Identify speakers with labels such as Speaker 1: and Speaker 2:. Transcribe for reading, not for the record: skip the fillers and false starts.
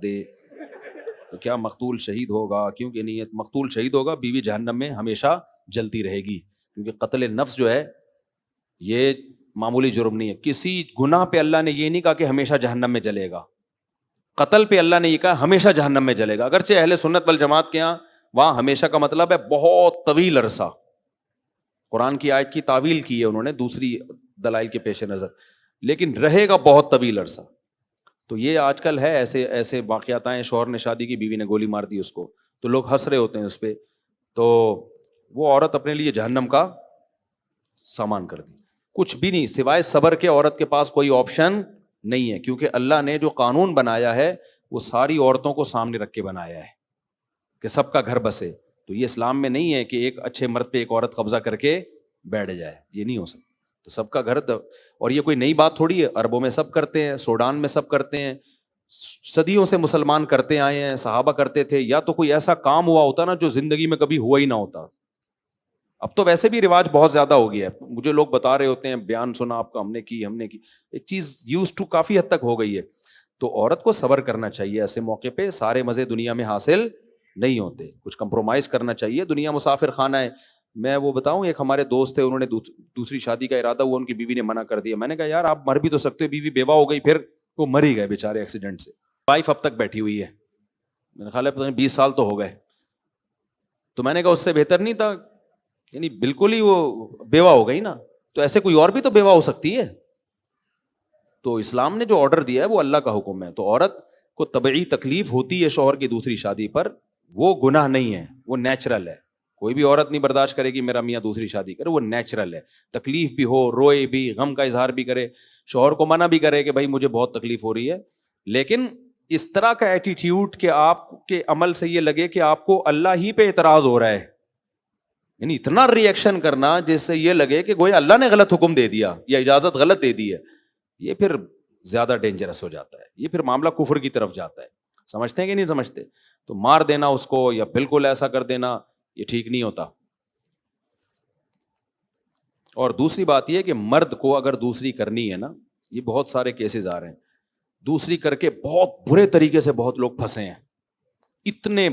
Speaker 1: دے تو کیا مقتول شہید ہوگا؟ کیونکہ نہیں ہے، مقتول شہید ہوگا، بیوی جہنم میں ہمیشہ جلتی رہے گی، کیونکہ قتل نفس جو ہے یہ معمولی جرم نہیں ہے. کسی گناہ پہ اللہ نے یہ نہیں کہا کہ ہمیشہ جہنم میں جلے گا، قتل پہ اللہ نے یہ کہا ہمیشہ جہنم میں جلے گا. اگرچہ اہل سنت والجماعت کے یہاں وہاں ہمیشہ کا مطلب ہے بہت طویل عرصہ. قرآن کی آیت کی تعویل کی ہے انہوں نے دوسری دلائل کے پیش نظر، لیکن رہے گا بہت طویل عرصہ. تو یہ آج کل ہے ایسے ایسے واقعات ہیں، شوہر نے شادی کی، بیوی نے گولی مار دی اس کو، تو لوگ ہنس رہے ہوتے ہیں اس پہ، تو وہ عورت اپنے لیے جہنم کا سامان کر دی. کچھ بھی نہیں سوائے صبر کے، عورت کے پاس کوئی آپشن نہیں ہے، کیونکہ اللہ نے جو قانون بنایا ہے وہ ساری عورتوں کو سامنے رکھ کے بنایا ہے کہ سب کا گھر بسے. تو یہ اسلام میں نہیں ہے کہ ایک اچھے مرد پہ ایک عورت قبضہ کر کے بیٹھ جائے، یہ نہیں ہو سکتا. تو سب کا گھر، اور یہ کوئی نئی بات تھوڑی ہے، عربوں میں سب کرتے ہیں، سوڈان میں سب کرتے ہیں، صدیوں سے مسلمان کرتے آئے ہیں، صحابہ کرتے تھے. یا تو کوئی ایسا کام ہوا ہوتا نا جو زندگی میں کبھی ہوا ہی نہ ہوتا. اب تو ویسے بھی رواج بہت زیادہ ہو گیا ہے، مجھے لوگ بتا رہے ہوتے ہیں، بیان سنا آپ کا، ہم نے کی ایک چیز یوز ٹو کافی حد تک ہو گئی ہے. تو عورت کو صبر کرنا چاہیے ایسے موقع پہ. سارے مزے دنیا میں حاصل نہیں ہوتے، کچھ کمپرومائز کرنا چاہیے. دنیا مسافر خانہ ہے. میں وہ بتاؤں، ایک ہمارے دوست تھے، انہوں نے دوسری شادی کا ارادہ ہوا، ان کی بیوی نے منع کر دیا. میں نے کہا یار آپ مر بھی تو سکتے ہو، بیوی بیوہ ہو گئی، پھر وہ مر ہی گئے بیچارے ایکسیڈنٹ سے. وائف اب تک بیٹھی ہوئی ہے، میں نے خیال ہے 20 سال تو ہو گئے. تو میں نے کہا اس سے بہتر نہیں تھا، یعنی بالکل ہی وہ بیوہ ہو گئی نا، تو ایسے کوئی اور بھی تو بیوہ ہو سکتی ہے. تو اسلام نے جو آرڈر دیا ہے وہ اللہ کا حکم ہے. تو عورت کو طبعی تکلیف ہوتی ہے شوہر کی دوسری شادی پر، وہ گناہ نہیں ہے، وہ نیچرل ہے. کوئی بھی عورت نہیں برداشت کرے گی میرا میاں دوسری شادی کرے، وہ نیچرل ہے. تکلیف بھی ہو، روئے بھی، غم کا اظہار بھی کرے، شوہر کو منع بھی کرے کہ بھائی مجھے بہت تکلیف ہو رہی ہے، لیکن اس طرح کا ایٹیٹیوڈ کہ آپ کے عمل سے یہ لگے کہ آپ کو اللہ ہی پہ اعتراض ہو رہا ہے، یعنی اتنا ری ایکشن کرنا جس سے یہ لگے کہ گویا اللہ نے غلط حکم دے دیا یا اجازت غلط دے دی ہے، یہ پھر زیادہ ڈینجرس ہو جاتا ہے. یہ پھر معاملہ کفر کی طرف جاتا ہے. سمجھتے ہیں کہ نہیں سمجھتے؟ تو مار دینا اس کو یا بالکل ایسا کر دینا یہ ٹھیک نہیں ہوتا. اور دوسری بات یہ کہ مرد کو اگر دوسری کرنی ہے نا، یہ بہت سارے کیسز آ رہے ہیں، دوسری کر کے بہت برے طریقے سے بہت لوگ پھنسے ہیں، اتنے